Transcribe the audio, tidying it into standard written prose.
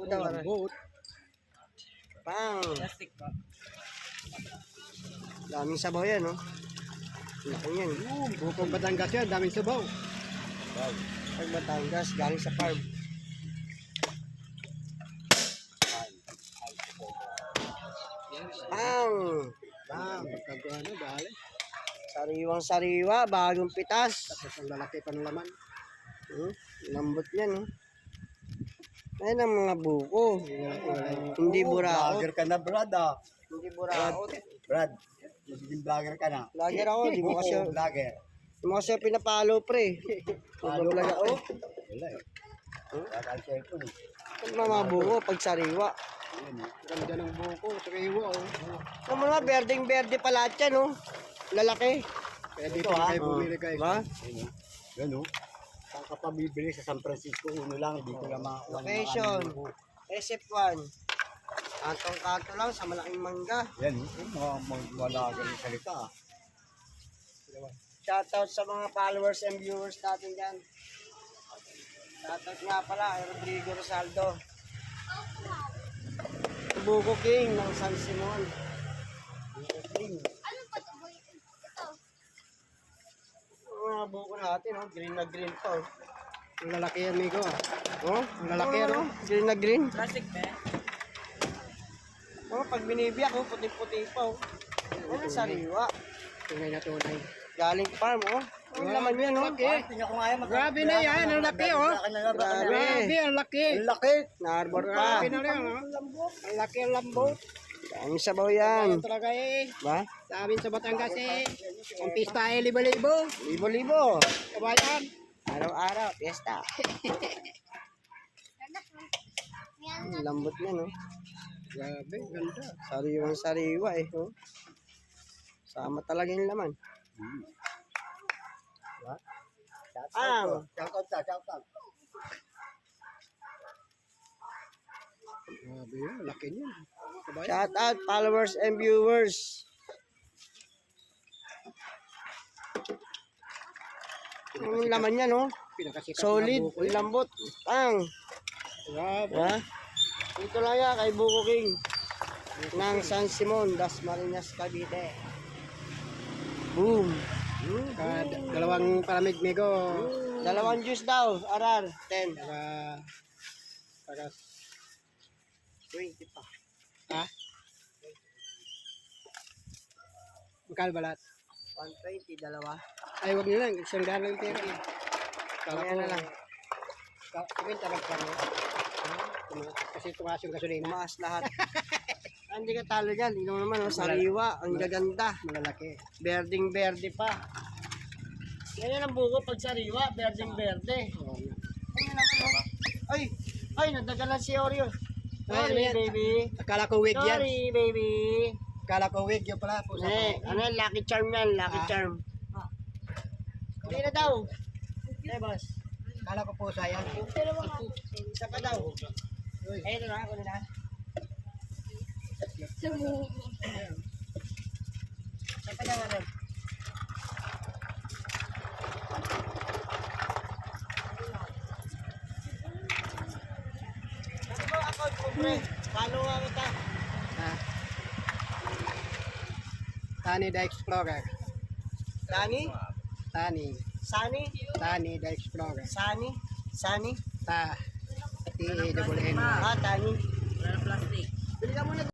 daw. Lambot. Pang. Plastic pa. Daming sabaw yan, no? Laki yan. Bukong Batangas yan, daming sabaw. Pag Batangas, galing sa farm. Pang. Pagkagano, dali. Sariwang-sariwa, bagong pitas. Tapos ang lalaki pa ng laman. Lambot yan, no? Ayan ang mga buko. Hindi buraot. Vlogger ka na, Brad, ah. Hindi buraot. Brad, magiging vlogger ka na. Vlogger ako, di mo kasi, Oo, vlogger. di mo kasi pinapalo, pre. Mag-vlog ako. Wala eh. Wala ang cellphone eh. Ang mga buko, pag sariwa. Ganda ng buko, sariwa oh. Ang mga berdeng-berde pa lahat yan, no? Lalaki. Kaya dito na kayo bumili guys. Diba? Yan, oh. Saan ka pa bibili sa San Francisco? Uno lang, dito lang makakuha ng mga Location. buko. SF1. Kantong-kanto lang sa malaking mangga. Yan, oh. Mga vlogger yung salita, ah. Shoutout sa mga followers and viewers natin dyan. Shoutout nga pala kay Rodrigo Rosaldo. Buko King ng San Simon. Buko King. Ang mga buko natin, oh. Green na green pa. Oh. Ang lalaki yan, amigo. Oh, Ang lalaki, oh, ano? green na green. Plastic pa. Oh, pag binibiyak, oh, puti-puti pa. Oh. Ano sariwa? Tunay na tunay. Galing farm, oh. Ang laman yan, oh. Tingnan ko nga yan. Grabe na yan, ang laki oh. Grabe. Grabe, ang laki. Ang laki. Na-arbor pa. Grabe na rin oh. Ang laki ang lambot. Ang sabaw yan. Yan talaga eh. Ba? Sa amin sa Batangas eh. Ang pista eh, libo-libo. Libo-libo. Kabayan. Araw-araw, fiesta. Ang lambot niya, no? Grabe, ganda. Sariwang-sariwa, eh. Oh. Sama talaga yung laman. Shoutout ka, shoutout. Grabe yun, laki niya. Kabayan. Shout out, followers and viewers. Ang laman niya, no? Pinakasikat Solid, na buko yan. lambot. Pang. Grabe. Ha? Dito lang yan, kay Buko King. Ng San Simon, Dasmariñas, Cavite. Boom. Dalawang palamig, migo. Dalawang juice daw, arar, 10. Taga 20 pa. ha? Magkano balat? 120, dalawa. Ay, wag nyo lang. Isang daan lang tira. Kala Kaya na lang. Kumenta magkano. Kasi tumaas yung gasolina. Tumaas lahat. Hindi ka talo dyan. Ino naman, oh, sariwa. Ang gaganda. Malalaki. Berding-berde pa. Ganyan ang buko pag sariwa. Berding-berde. Oo nga. Ganyan naman, oh. Ay! Ay, nadagalan si Oreo. Ay, ano Sorry, yan? baby. Akala ko wig yan. Sorry, baby. Akala ko wig yun pala. Pusa Ano yan? Lucky Charm yan. Lucky Ah. Charm. Hindi na daw. Eh, boss. Akala ko pusa yan. Isa pa daw. Eh, ito na ako nila. Isa pa daw ano. Ano ba ako, kumre? Paano nga kita? Ha? Tani the Explorer. Dani? Tani. Sani? Tani the Explorer. Sani? Sani? Ta. T-A-N-N. Ah, Tani.